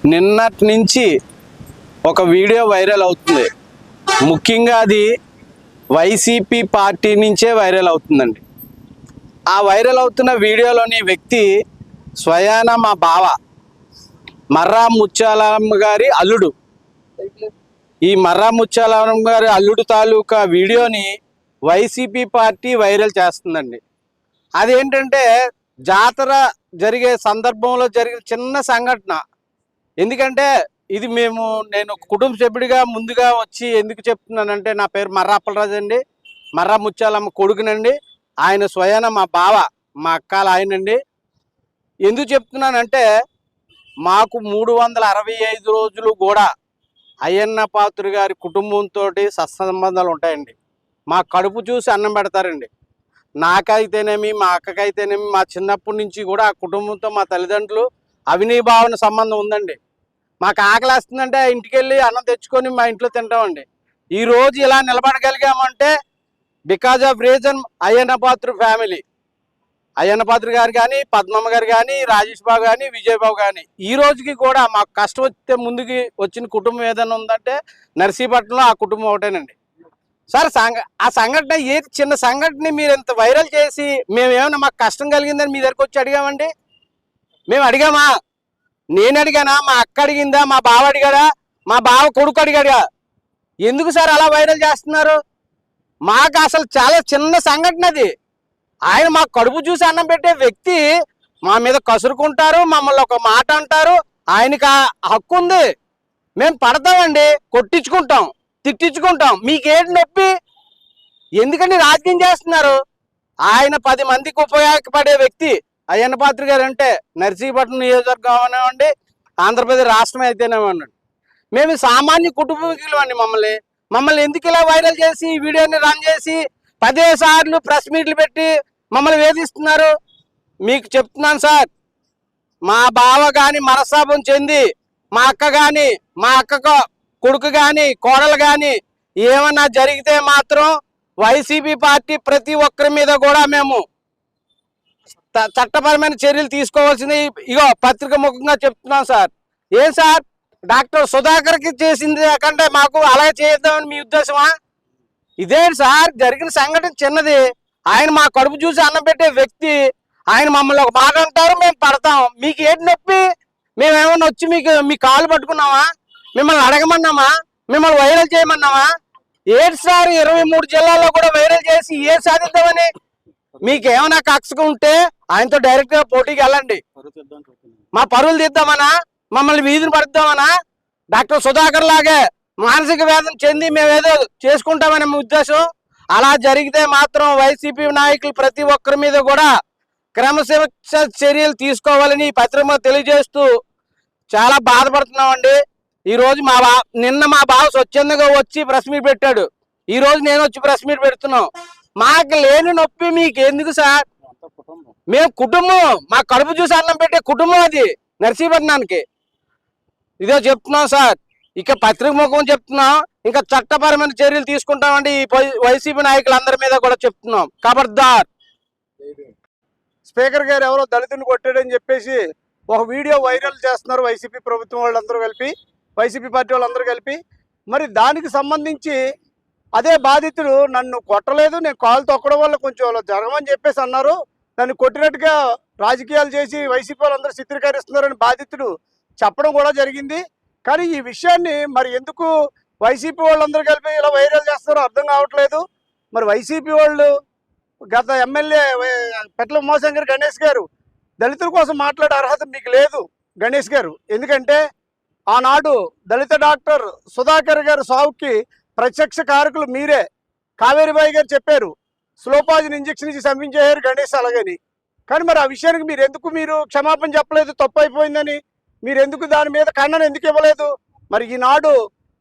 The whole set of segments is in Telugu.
నిన్నటి నుంచి ఒక వీడియో వైరల్ అవుతుంది. ముఖ్యంగా అది వైసీపీ పార్టీ నుంచే వైరల్ అవుతుందండి. ఆ వైరల్ అవుతున్న వీడియోలోని వ్యక్తి స్వయాన మా బావ మర్రా ముత్యాలమ్మ గారి అల్లుడు. ఈ మర్రా ముత్యాలమ్మ గారి అల్లుడు తాలూకా వీడియోని వైసీపీ పార్టీ వైరల్ చేస్తుందండి. అదేంటంటే జాతర జరిగే సందర్భంలో జరిగిన చిన్న సంఘటన. ఎందుకంటే ఇది నేను కుటుంబ సభ్యుడిగా ముందుగా వచ్చి ఎందుకు చెప్తున్నానంటే, నా పేరు మర్రా అప్పలరాజు అండి, మర్రా ముత్యాలమ్మ కొడుకునండి. ఆయన స్వయాన మా బావ, మా అక్కల ఆయనండి. ఎందుకు చెప్తున్నానంటే, మాకు 365 రోజులు కూడా అయ్యన్న పాత్రుడు గారి కుటుంబంతో సత్సంబంధాలు ఉంటాయండి. మా కడుపు చూసి అన్నం పెడతారండి. నాకైతేనేమి, మా అక్కకైతేనేమి, మా చిన్నప్పటి నుంచి కూడా ఆ కుటుంబంతో మా తల్లిదండ్రులు అవినీభావన సంబంధం ఉందండి. మాకు ఆకలి వస్తుందంటే ఇంటికి వెళ్ళి అన్నం తెచ్చుకొని మా ఇంట్లో తింటామండి. ఈరోజు ఇలా నిలబడగలిగామంటే because of reason Ayyanna Patrudu family. Ayyanna Patrudu garu కానీ, పద్మమ్మ గారు కానీ, రాజేష్ బాబు కానీ, విజయబాబు కానీ, ఈ రోజుకి కూడా మాకు కష్టం వస్తే ముందుకి వచ్చిన కుటుంబం ఏదైనా ఉందంటే నర్సీపట్నంలో ఆ కుటుంబం ఒకటేనండి. సార్ ఆ సంఘటన ఏది చిన్న సంఘటన మీరు ఇంత వైరల్ చేసి మేమేమన్నా మాకు కష్టం కలిగిందని మీ దగ్గరకు వచ్చి అడిగామండి? మేము అడిగామా? నేను అడిగానా? మా అక్క అడిగిందా? మా బావ అడిగాడా? మా బావ కొడుకు అడిగాడా? ఎందుకు సార్ అలా వైరల్ చేస్తున్నారు? మాకు అసలు చాలా చిన్న సంఘటన అది. ఆయన మా కడుపు చూసి అన్నం పెట్టే వ్యక్తి మా మీద కసురుకుంటారు, మమ్మల్ని ఒక మాట అంటారు. ఆయనకి ఆ హక్కు ఉంది. మేము పడతామండి, కొట్టించుకుంటాం, తిట్టించుకుంటాం. మీకేంటి నొప్పి? ఎందుకని రాజకీయం చేస్తున్నారు? ఆయన 10 మందికి ఉపయోగపడే వ్యక్తి అయ్యన్న పాత్రుడు గారు అంటే నర్సీపట్నం నియోజకవర్గం అవనివ్వండి, ఆంధ్రప్రదేశ్ రాష్ట్రం అయితేనేవ్వండి. మేము సామాన్య కుటుంబీకులు అండి. మమ్మల్ని ఎందుకు ఇలా వైరల్ చేసి ఈ వీడియోని రన్ చేసి 10 సార్లు ప్రెస్ మీట్లు పెట్టి మమ్మల్ని వేధిస్తున్నారు? మీకు చెప్తున్నాను సార్, మా బావ కానీ మనస్తాపం చెంది, మా అక్క కానీ, మా అక్క కొడుకు కానీ, కోడలు కానీ ఏమన్నా జరిగితే మాత్రం వైసీపీ పార్టీ ప్రతి ఒక్కరి మీద కూడా మేము చట్టపరమైన చర్యలు తీసుకోవాల్సింది. ఇగో పత్రిక ముఖంగా చెప్తున్నాం సార్. ఏం సార్, డాక్టర్ సుధాకర్కి చేసింది కంటే మాకు అలాగే చేద్దామని మీ ఉద్దేశమా? ఇదేంటి సార్, జరిగిన సంఘటన చిన్నది. ఆయన మా కడుపు చూసి అన్నం పెట్టే వ్యక్తి. ఆయన మమ్మల్ని ఒక మాట అంటారు, మేము పడతాం. మీకు ఏంటి నొప్పి? మేమేమన్నా వచ్చి మీ కాళ్ళు పట్టుకున్నామా? మిమ్మల్ని అడగమన్నామా? మిమ్మల్ని వైరల్ చేయమన్నామా? ఏంటి సార్, 23 జిల్లాల్లో కూడా వైరల్ చేసి ఏ సాధిద్దామని? మీకేమైనా కక్షగా ఉంటే ఆయనతో డైరెక్ట్ గా పోటీకి వెళ్ళండి. మా పరువులు తీద్దామనా? మమ్మల్ని వీధిని పడుద్దామనా? డాక్టర్ సుధాకర్ లాగే మానసిక వేదన చెంది మేమేదో చేసుకుంటామనే ఉద్దేశం? అలా జరిగితే మాత్రం వైసీపీ నాయకులు ప్రతి ఒక్కరి మీద కూడా క్రమశిక్షణ చర్యలు తీసుకోవాలని పత్రిక తెలియజేస్తూ చాలా బాధపడుతున్నామండి. ఈరోజు నిన్న మా బావ స్వచ్ఛందంగా వచ్చి ప్రెస్ మీట్ పెట్టాడు. ఈరోజు నేను వచ్చి ప్రెస్ మీట్ పెడుతున్నాం. మాకు లేని నొప్పి మీకు ఎందుకు సార్? మేము కుటుంబం, మా కడుపు చూసి అన్నం పెట్టే కుటుంబం అది నర్సీపట్నానికి. ఇదే చెప్తున్నాం సార్. ఇక పత్రిక ముఖం చెప్తున్నాం, ఇంకా చట్టపరమైన చర్యలు తీసుకుంటామండి. ఈ వైసీపీ నాయకులందరి మీద కూడా చెప్తున్నాం, ఖబర్దార్. స్పీకర్ గారు ఎవరో దళితుని కొట్టాడని చెప్పేసి ఒక వీడియో వైరల్ చేస్తున్నారు వైసీపీ ప్రభుత్వం వాళ్ళందరూ కలిపి, వైసీపీ పార్టీ వాళ్ళందరూ కలిపి. మరి దానికి సంబంధించి అదే బాధితుడు నన్ను కొట్టలేదు, నేను కాలు తొక్కడం వల్ల కొంచెం అలా జరగమని చెప్పేసి అన్నారు, నన్ను కొట్టినట్టుగా రాజకీయాలు చేసి వైసీపీ వాళ్ళందరూ చిత్రీకరిస్తున్నారని బాధితుడు చెప్పడం కూడా జరిగింది. కానీ ఈ విషయాన్ని మరి ఎందుకు వైసీపీ వాళ్ళందరూ కలిపి ఇలా వైరల్ చేస్తారో అర్థం కావట్లేదు. మరి వైసీపీ వాళ్ళు గత ఎమ్మెల్యే పెట్ల ఉమాశంకర్ గణేష్ గారు దళితుల కోసం మాట్లాడే అర్హత మీకు లేదు గణేష్ గారు. ఎందుకంటే ఆనాడు దళిత డాక్టర్ సుధాకర్ గారు సావుకి ప్రత్యక్ష కారకులు మీరే. కావేరీబాయి గారు చెప్పారు, స్లోపాజిన్ ఇంజక్షన్ ఇచ్చి చంపించేశారు గణేష్ అలాగని. కానీ మరి ఆ విషయానికి మీరు క్షమాపణ చెప్పలేదు, తప్పు అయిపోయిందని. మీరు ఎందుకు దాని మీద ఖండన ఎందుకు ఇవ్వలేదు? మరి ఈనాడు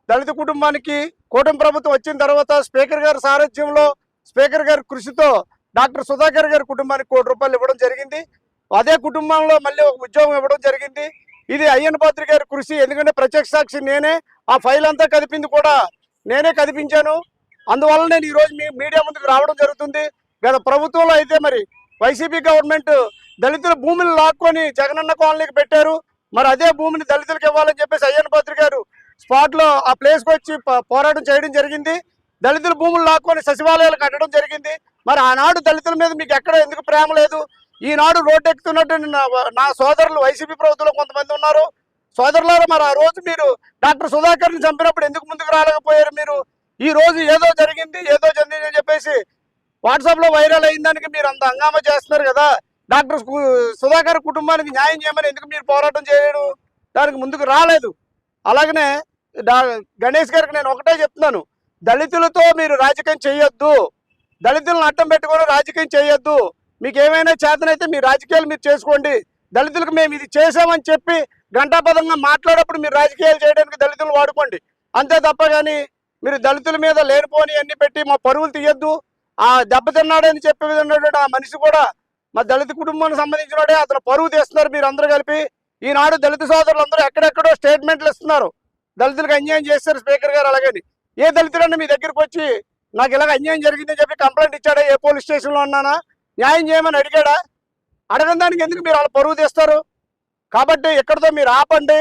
దళిత కుటుంబానికి కూటమి ప్రభుత్వం వచ్చిన తర్వాత స్పీకర్ గారి సారథ్యంలో, స్పీకర్ గారి కృషితో డాక్టర్ సుధాకర్ గారి కుటుంబానికి ₹1 కోటి ఇవ్వడం జరిగింది. అదే కుటుంబంలో మళ్ళీ ఒక ఉద్యోగం ఇవ్వడం జరిగింది. ఇది అయ్యన్న పాత్రుడు గారి కృషి. ఎందుకంటే ప్రత్యక్ష సాక్షి నేనే, ఆ ఫైల్ అంతా కదిపింది కూడా నేనే కదిపించాను. అందువల్ల నేను ఈరోజు మీడియా ముందుకు రావడం జరుగుతుంది. గత ప్రభుత్వంలో అయితే మరి వైసీపీ గవర్నమెంట్ దళితుల భూములు లాక్కొని జగనన్న కాలనీకి పెట్టారు. మరి అదే భూమిని దళితులకు ఇవ్వాలని చెప్పేసి అయ్యన్న పాత్రి గారు స్పాట్లో ఆ ప్లేస్కి వచ్చి పోరాటం చేయడం జరిగింది. దళితుల భూములు లాక్కొని సచివాలయాలు కట్టడం జరిగింది. మరి ఆనాడు దళితుల మీద మీకు ఎక్కడ ఎందుకు ప్రేమ లేదు? ఈనాడు రోడ్డు ఎక్కుతున్నట్టు నా సోదరులు వైసీపీ ప్రభుత్వంలో కొంతమంది ఉన్నారు. సోదరులారు, మరి ఆ రోజు మీరు డాక్టర్ సుధాకర్ని చంపినప్పుడు ఎందుకు ముందుకు రాలేకపోయారు? మీరు ఈ రోజు ఏదో జరిగింది అని చెప్పేసి వాట్సాప్లో వైరల్ అయిన దానికి మీరు అంత హంగామా చేస్తున్నారు కదా. డాక్టర్ సుధాకర్ కుటుంబానికి న్యాయం చేయమని ఎందుకు మీరు పోరాటం చేయడం? దానికి ముందుకు రాలేదు. అలాగనే గణేష్ గారికి నేను ఒకటే చెప్తున్నాను, దళితులతో మీరు రాజకీయం చేయొద్దు, దళితులను అడ్డం పెట్టుకొని రాజకీయం చేయొద్దు. మీకు ఏమైనా చేతనైతే మీ రాజకీయాలు మీరు చేసుకోండి. దళితులకు మేము ఇది చేసామని చెప్పి గంటాపదంగా మాట్లాడేప్పుడు మీరు రాజకీయాలు చేయడానికి దళితులు వాడుకోండి. అంతే తప్ప కానీ మీరు దళితుల మీద లేనిపోని అన్ని పెట్టి మా పరువులు తీయొద్దు. ఆ దెబ్బతిన్నాడని చెప్పి ఆ మనిషి కూడా మా దళిత కుటుంబానికి సంబంధించినోడే, అతను పరువు తీస్తున్నారు మీరు అందరూ కలిపి. ఈనాడు దళిత సోదరులు అందరూ ఎక్కడెక్కడో స్టేట్మెంట్లు ఇస్తున్నారు, దళితులకు అన్యాయం చేస్తారు స్పీకర్ గారు. అలాగని ఏ దళితుడన్నా మీ దగ్గరికి వచ్చి నాకు ఇలాగ అన్యాయం జరిగిందని చెప్పి కంప్లైంట్ ఇచ్చాడా? ఏ పోలీస్ స్టేషన్లో ఉన్నానా? న్యాయం చేయమని అడిగాడా? అడగని దానికి ఎందుకు మీరు వాళ్ళ పరువు తీస్తారు? కాబట్టి ఎక్కడితో మీరు ఆపండి.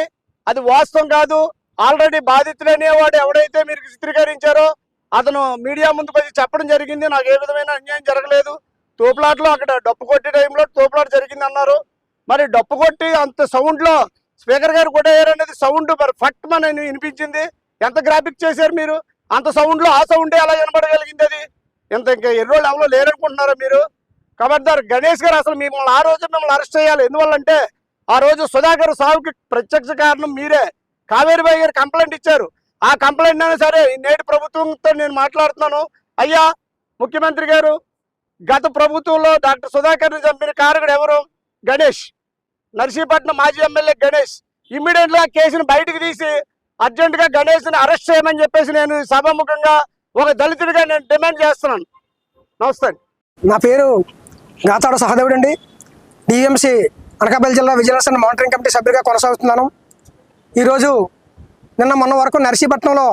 అది వాస్తవం కాదు. ఆల్రెడీ బాధితులనేవాడు ఎవడైతే మీరు చిత్రీకరించారో అతను మీడియా ముందుకు వచ్చి చెప్పడం జరిగింది, నాకు ఏ విధమైన అన్యాయం జరగలేదు. తోపులాట్లో అక్కడ డప్పు కొట్టే టైంలో తోపులాట జరిగింది అన్నారు. మరి డప్పు కొట్టి అంత సౌండ్లో స్పీకర్ గారు కొట్టేయారనేది సౌండ్ మరి ఫట్ మన వినిపించింది. ఎంత గ్రాఫిక్ చేశారు మీరు? అంత సౌండ్లో ఆ సౌండే అలా వినపడగలిగింది. అది ఇంకా ఎర్రోళ్ళు ఎవరో లేరనుకుంటున్నారా మీరు? ఖబర్దార్ గణేష్ గారు, అసలు మిమ్మల్ని ఆ రోజు మిమ్మల్ని అరెస్ట్ చేయాలి. ఎందువల్లంటే ఆ రోజు సుధాకర్ సాగుకి ప్రత్యక్ష కారణం మీరే. కావేరీబాయి గారు కంప్లైంట్ ఇచ్చారు. ఆ కంప్లైంట్ అయినా సరే నేటి ప్రభుత్వంతో నేను మాట్లాడుతున్నాను. అయ్యా ముఖ్యమంత్రి గారు, గత ప్రభుత్వంలో డాక్టర్ సుధాకర్ని చంపిన కారకుడు ఎవరు? గణేష్, నర్సీపట్నం మాజీ ఎమ్మెల్యే గణేష్. ఇమ్మీడియట్గా కేసును బయటకు తీసి అర్జెంటుగా గణేష్ని అరెస్ట్ చేయమని చెప్పేసి నేను సభాముఖంగా ఒక దళితుడిగా నేను డిమాండ్ చేస్తున్నాను. నమస్తే. నా పేరు గాతాడ సహదేవుడు అండి. డిఎంసి అనకాపల్లి జిల్లా విజిలెన్స్ అండ్ మానిటరింగ్ కమిటీ సభ్యుడిగా కొనసాగుతున్నాను. ఈరోజు నిన్న మొన్న వరకు నర్సీపట్నంలో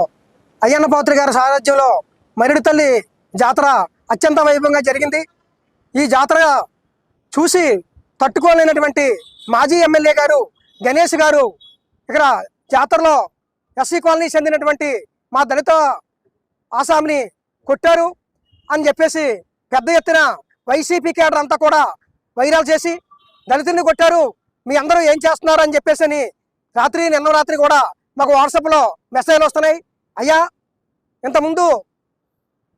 అయ్యన్న పాత్రి గారి సారథ్యంలో మరిడి తల్లి జాతర అత్యంత వైభవంగా జరిగింది. ఈ జాతర చూసి తట్టుకోలేనటువంటి మాజీ ఎమ్మెల్యే గారు గణేష్ గారు ఇక్కడ జాతరలో ఎస్సీ కాలనీ చెందినటువంటి మా దళిత ఆసామిని కొట్టారు అని చెప్పేసి పెద్ద ఎత్తున వైసీపీ కేడర్ అంతా కూడా వైరల్ చేసి దళితుల్ని కొట్టారు, మీ అందరూ ఏం చేస్తున్నారు అని చెప్పేసి నిన్న రాత్రి కూడా మాకు వాట్సాప్లో మెసేజ్లు వస్తున్నాయి. అయ్యా, ఇంతకుముందు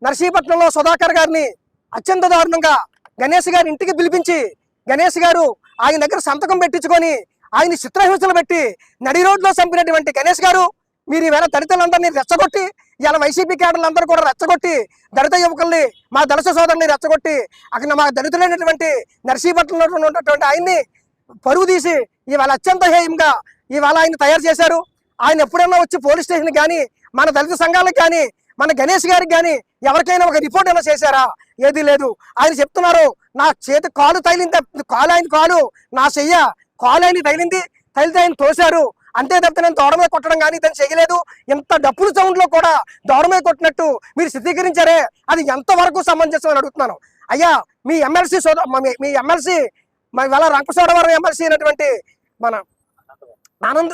నర్సీపట్నంలో సుధాకర్ గారిని అత్యంత దారుణంగా గణేష్ గారి ఇంటికి పిలిపించి గణేష్ గారు ఆయన దగ్గర సంతకం పెట్టించుకొని ఆయన చిత్రహింసలు పెట్టి నడి రోడ్లో చంపినటువంటి గణేష్ గారు, మీరు ఈవేళ దళితులందరినీ రెచ్చగొట్టి ఇలా వైసీపీ కేడర్లందరూ కూడా రెచ్చగొట్టి దళిత యువకుల్ని మా దళిత సోదరుని రెచ్చగొట్టి అక్కడ మా దళితులైనటువంటి నర్సీపట్నంలో ఉన్నటువంటి ఆయన్ని పరువు తీసి ఇవాళ అత్యంత హేయంగా ఇవాళ ఆయన తయారు చేశారు. ఆయన ఎప్పుడైనా వచ్చి పోలీస్ స్టేషన్ కానీ మన దళిత సంఘాలకు కానీ మన గణేష్ గారికి కానీ ఎవరికైనా ఒక రిపోర్ట్ అయినా చేశారా? ఏది లేదు. ఆయన చెప్తున్నారు, నా చేతి కాలు తగిలింది, కాలు ఆయన కాలు, నా చెయ్య కాలు ఆయన తగిలింది, తగిలితే ఆయన తోశారు, అంతే తప్పితే నేను దౌడ మీద కొట్టడం కానీ దాన్ని చేయలేదు. ఇంత డప్పుల సౌండ్లో కూడా దౌడ మీద కొట్టినట్టు మీరు చిత్రీకరించారే, అది ఎంతవరకు సమంజసం అని అడుగుతున్నాను. అయ్యా, మీ ఎమ్మెల్సీ మీ ఎమ్మెల్సీ ఇవాళ రంపచోడవరం ఎమ్మెల్సీ అయినటువంటి మన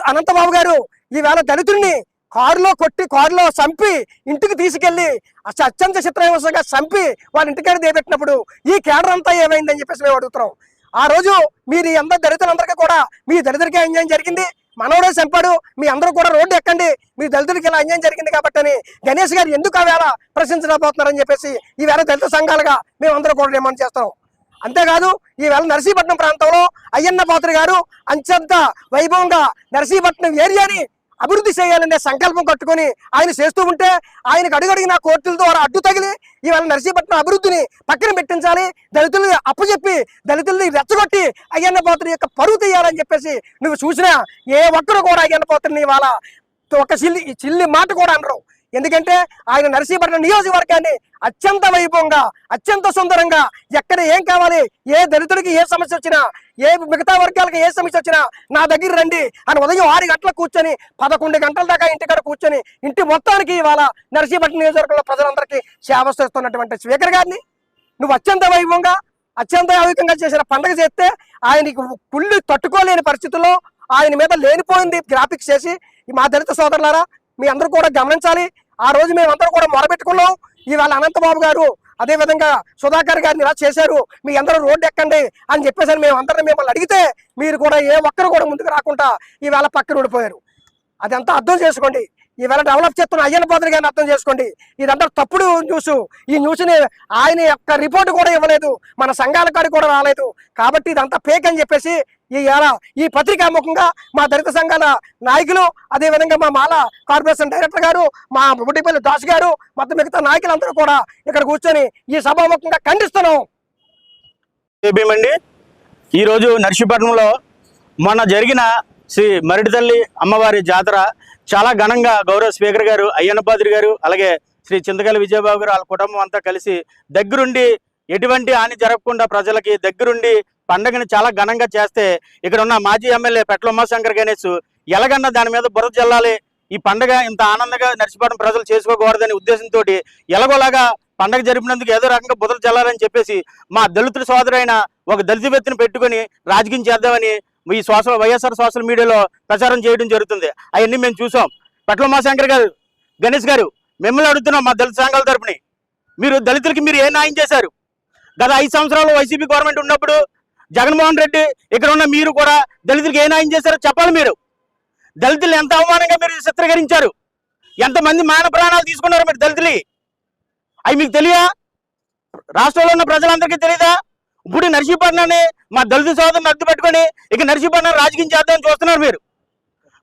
అనంతబాబు గారు ఈవేళ దళితుడిని కారులో కొట్టి కారులో చంపి ఇంటికి తీసుకెళ్లి అత్యంత చిత్రహింసగా చంపి వాళ్ళ ఇంటికాడ దేపెట్టినప్పుడు ఈ కేడర్ అంతా ఏమైందని చెప్పేసి మేము అడుగుతున్నాం. ఆ రోజు మీరు అందరు దళితులందరికీ కూడా మీ దళితుడికి అన్యాయం జరిగింది, మనవడే చంపాడు, మీ అందరూ కూడా రోడ్డు ఎక్కండి, మీ దళితుడికి ఇలా అన్యాయం జరిగింది కాబట్టి అని గణేష్ గారు ఎందుకు ఆ వేళ ప్రశ్నించలేకపోతున్నారని చెప్పేసి ఈవేళ దళిత సంఘాలుగా మేము అందరూ కూడా డిమాండ్ చేస్తాం. అంతేకాదు ఈవేళ నర్సీపట్నం ప్రాంతంలో అయ్యన్న పాత్రి గారు అత్యంత వైభవంగా నర్సీపట్నం ఏరియాని అభివృద్ధి చేయాలనే సంకల్పం కట్టుకొని ఆయన చేస్తూ ఉంటే ఆయనకు అడుగడిగిన కోర్టుల ద్వారా అడ్డు తగిలి ఇవాళ నర్సీపట్నం అభివృద్ధిని పక్కన పెట్టించాలి, దళితుల్ని అప్పుచెప్పి దళితుల్ని రెచ్చగొట్టి అయ్యన్న పాత్ర యొక్క పరువు తీయాలని చెప్పేసి నువ్వు చూసినా ఏ ఒక్కరు కూడా అయ్యన్న పాత్రని ఇవాళ ఒక చిల్లి మాట కూడా అనరు. ఎందుకంటే ఆయన నర్సీపట్నం నియోజకవర్గాన్ని అత్యంత వైభవంగా అత్యంత సుందరంగా ఎక్కడ ఏం కావాలి, ఏ దళితుడికి ఏ సమస్య వచ్చినా, ఏ మిగతా వర్గాలకి ఏ సమస్య వచ్చినా నా దగ్గర రండి అని ఉదయం 6 గంటలకు కూర్చొని 11 గంటల దాకా ఇంటికాడ కూర్చొని ఇంటి మొత్తానికి ఇవాళ నర్సీపట్నం నియోజకవర్గంలో ప్రజలందరికీ సేవ చేస్తున్నటువంటి స్పీకర్ గారిని నువ్వు అత్యంత వైభవంగా అత్యంత ఆవికంగా చేసిన పండుగ చేస్తే ఆయనకి కుళ్ళు తట్టుకోలేని పరిస్థితుల్లో ఆయన మీద లేనిపోయింది గ్రాఫిక్స్ చేసి మా దళిత సోదరులారా మీ అందరూ కూడా గమనించాలి. ఆ రోజు మేమందరూ కూడా మొరబెట్టుకున్నాం. ఇవాళ అనంతబాబు గారు అదే విధంగా సుధాకర్ గారిని ఇలా చేశారు, మీ అందరూ రోడ్డు ఎక్కండి అని చెప్పేసి మేము అందరిని మిమ్మల్ని అడిగితే మీరు కూడా ఏ ఒక్కరు కూడా ముందుకు రాకుండా ఈవేళ పక్కన ఉండిపోయారు. అదంతా అర్థం చేసుకోండి. ఈవేళ డెవలప్ చేస్తున్న అయ్యన్న పాత్ర గారిని అర్థం చేసుకోండి. ఇదంతా తప్పుడు న్యూస్. ఈ న్యూస్ని ఆయన యొక్క రిపోర్ట్ కూడా ఇవ్వలేదు, మన సంఘాల కాడికి కూడా రాలేదు. కాబట్టి ఇదంతా ఫేక్ అని చెప్పేసి ఈ పత్రికాముఖంగా మా దళిత సంఘాల నాయకులు, అదేవిధంగా మా మాల కార్పొరేషన్ డైరెక్టర్ గారు, మా బుడ్డిపల్లి దాస్ గారు, మొత్తం మిగతా నాయకులందరూ కూడా ఇక్కడ కూర్చొని ఈ సభాముఖంగా ఖండిస్తున్నాం. అండి ఈరోజు నర్సీపట్నంలో మొన్న జరిగిన శ్రీ మరిడితల్లి అమ్మవారి జాతర చాలా ఘనంగా గౌరవ స్పీకర్ గారు అయ్యన్న పాత్రి గారు, అలాగే శ్రీ చింతకల్లి విజయబాబు గారు వాళ్ళ కుటుంబం అంతా కలిసి దగ్గరుండి ఎటువంటి హాని జరగకుండా ప్రజలకి దగ్గరుండి పండుగని చాలా ఘనంగా చేస్తే, ఇక్కడ ఉన్న మాజీ ఎమ్మెల్యే పెట్ల ఉమాశంకర్ గణేష్ ఎలాగన్నా దాని మీద బురద జల్లాలి, ఈ పండుగ ఇంత ఆనందంగా నర్సీపట్నం ప్రజలు చేసుకోకూడదనే ఉద్దేశంతో ఎలాగోలాగా పండుగ జరిపినందుకు ఏదో రకంగా బురద జల్లాలని చెప్పేసి మా దళితుల సోదరైన ఒక దళిత వ్యక్తిని పెట్టుకుని రాజకీయం చేద్దామని ఈ వైఎస్ఆర్ సోషల్ మీడియాలో ప్రచారం చేయడం జరుగుతుంది. అవన్నీ మేము చూసాం. పెట్ల ఉమాశంకర్ గారు, గణేష్ గారు, మిమ్మల్ని అడుగుతున్నాం మా దళిత సంఘాల తరపుని, మీరు దళితులకి మీరు ఏ న్యాయం చేశారు? గత 5 సంవత్సరాలు వైసీపీ గవర్నమెంట్ ఉన్నప్పుడు జగన్మోహన్ రెడ్డి ఇక్కడ ఉన్న మీరు కూడా దళితులకు ఏ న్యాయం చేశారో చెప్పాలి. మీరు దళితులు ఎంత అవమానంగా మీరు చిత్రీకరించారు, ఎంతమంది మాన ప్రాణాలు తీసుకున్నారు మీరు దళితులు, అవి మీకు తెలియదా? రాష్ట్రంలో ఉన్న ప్రజలందరికీ తెలియదా? ఇప్పుడు నర్సీపట్నాన్ని మా దళిత సోదరుని అడ్డు పెట్టుకొని ఇక నర్సీపట్నం రాజకీయం చేద్దామని చూస్తున్నారు. మీరు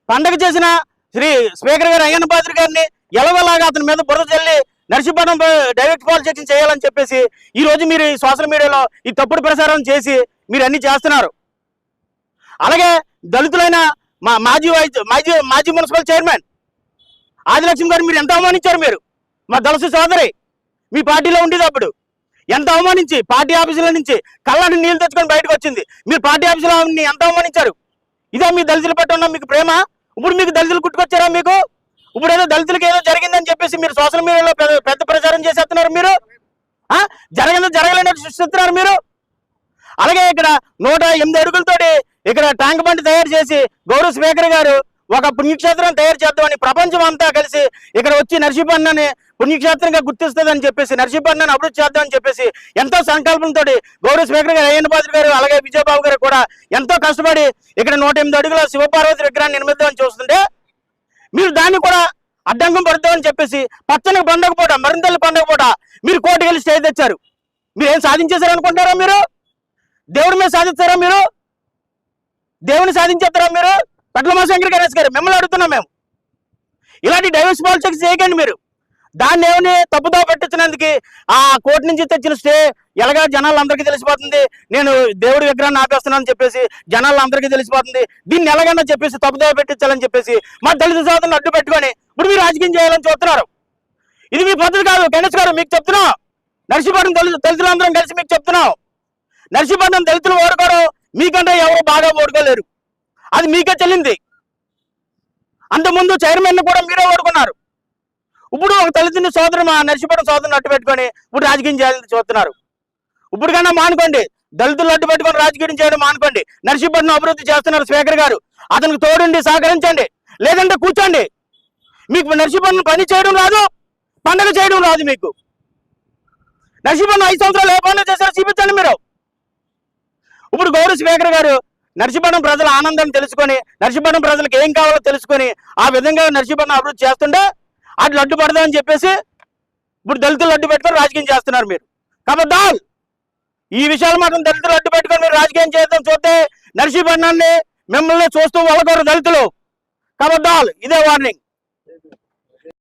పండగ చేసిన శ్రీ స్పీకర్ గారు అయ్యన్న పాత్రి గారిని ఎలవలాగా అతని మీద బురద చల్లి నర్సీపట్నం డైరెక్ట్ పాలిటిక్స్ చేయాలని చెప్పేసి ఈ రోజు మీరు ఈ సోషల్ మీడియాలో ఈ తప్పుడు ప్రచారం చేసి మీరు అన్ని చేస్తున్నారు. అలాగే దళితులైన మా మాజీ మున్సిపల్ చైర్మన్ ఆదిలక్ష్మి గారు మీరు ఎంత అవమానించారు? మీరు మా దళిత సోదరి మీ పార్టీలో ఉండేది అప్పుడు ఎంత అవమానించి పార్టీ ఆఫీసుల నుంచి కళ్ళని నీళ్ళు తెచ్చుకొని బయటకు వచ్చింది. మీరు పార్టీ ఆఫీసులో ఎంత అవమానించారు? ఇదే మీ దళితుల పట్ల ఉన్న మీకు ప్రేమ? ఇప్పుడు మీకు దళితులు కుట్టుకొచ్చారా? మీకు ఇప్పుడు ఏదో దళితులకి ఏదో జరిగిందని చెప్పేసి మీరు సోషల్ మీడియాలో పెద్ద ప్రచారం చేసేస్తున్నారు. మీరు జరగలేని సృష్టిస్తున్నారు మీరు. అలాగే ఇక్కడ 108 అడుగులతోటి ఇక్కడ ట్యాంక్ బండ్ తయారు చేసి గౌరవ స్పీకర్ గారు ఒక పుణ్యక్షేత్రం తయారు చేద్దామని ప్రపంచం అంతా కలిసి ఇక్కడ వచ్చి నర్సీపట్నాన్ని పుణ్యక్షేత్రంగా గుర్తిస్తుందని చెప్పేసి నర్సీపట్నాన్ని అభివృద్ధి చేద్దామని చెప్పేసి ఎంతో సంకల్పంతో గౌరవ స్పీకర్ గారు అయ్యన్న పాత్రి గారు అలాగే విజయబాబు గారు కూడా ఎంతో కష్టపడి ఇక్కడ 108 అడుగుల శివపార్వతి విగ్రహాన్ని నిర్మిద్దామని చూస్తుంటే మీరు దాన్ని కూడా అడ్డంకం పడతామని చెప్పేసి పచ్చని పండగ పూట మరింతల్లి పండగ పూట మీరు కోర్టుకు వెళ్ళి స్టే తెచ్చారు. మీరు ఏం సాధించేశారు అనుకుంటారా? మీరు దేవుడి మీద సాధిస్తారా? మీరు దేవుని సాధించేస్తారా? మీరు పెట్ల ఉమాశంకర్ గణేష్ గారు మిమ్మల్ని అడుగుతున్నాం. మేము ఇలాంటి డైవర్స్ పాలిటిక్స్ చేయకండి. మీరు దాన్ని ఏమని తప్పుదో పెట్టించినందుకు ఆ కోర్టు నుంచి తెచ్చిన స్టే ఎలాగా జనాలందరికీ తెలిసిపోతుంది, నేను దేవుడి విగ్రహాన్ని ఆపేస్తున్నానని చెప్పేసి జనాలందరికీ తెలిసిపోతుంది, దీన్ని ఎలాగన్నా చెప్పేసి తప్పుదో పెట్టించాలని చెప్పేసి మా దళిత సోదరులను అడ్డు పెట్టుకొని ఇప్పుడు మీరు రాజకీయం చేయాలని చూస్తున్నారు. ఇది మీ పద్ధతి కాదు. గణేష్ గారు మీకు చెప్తున్నాం, నర్సీపట్నం దళితులందరం కలిసి మీకు చెప్తున్నాం, నర్సీపట్నం దళితులు ఓడుకోవడం మీకంటే ఎవరు బాగా ఓడుకోలేరు. అది మీకే చెల్లింది. అంతకుముందు చైర్మన్ కూడా మీరే ఓడుకున్నారు. ఇప్పుడు ఒక దళితుని సోదరు మా నర్సీపట్నం సోదరుని అడ్డు పెట్టుకొని ఇప్పుడు రాజకీయం చేయాలని చూస్తున్నారు. ఇప్పుడు కన్నా మానుకోండి, దళితులు అడ్డు పెట్టుకొని రాజకీయం చేయడం మానుకోండి. నర్సీపట్నం అభివృద్ధి చేస్తున్నారు స్పీకర్ గారు, అతనికి తోడుండి సహకరించండి, లేదంటే కూర్చోండి. మీకు నర్సీపట్నం పని చేయడం రాదు, పండగ చేయడం రాదు. మీకు నర్సీపట్నం 5 సంవత్సరాలు ఏ పనులు చేశారో చూపించండి మీరు. ఇప్పుడు గౌరవ స్పీకర్ గారు నర్సీపట్నం ప్రజల ఆనందాన్ని తెలుసుకొని నర్సీపట్నం ప్రజలకు ఏం కావాలో తెలుసుకొని ఆ విధంగా నర్సీపట్నం అభివృద్ధి చేస్తుంటే అట్లా అడ్డు పడదామని చెప్పేసి ఇప్పుడు దళితులు అడ్డు పెట్టుకొని రాజకీయం చేస్తున్నారు మీరు. కాబట్టి ఈ విషయాలు మాత్రం దళితులు అడ్డు పెట్టుకొని మీరు రాజకీయం చేద్దాం చూస్తే నర్సీపట్నాన్ని మిమ్మల్ని చూస్తూ వాళ్ళకొరు దళితులు. కాబట్టి ఇదే వార్నింగ్.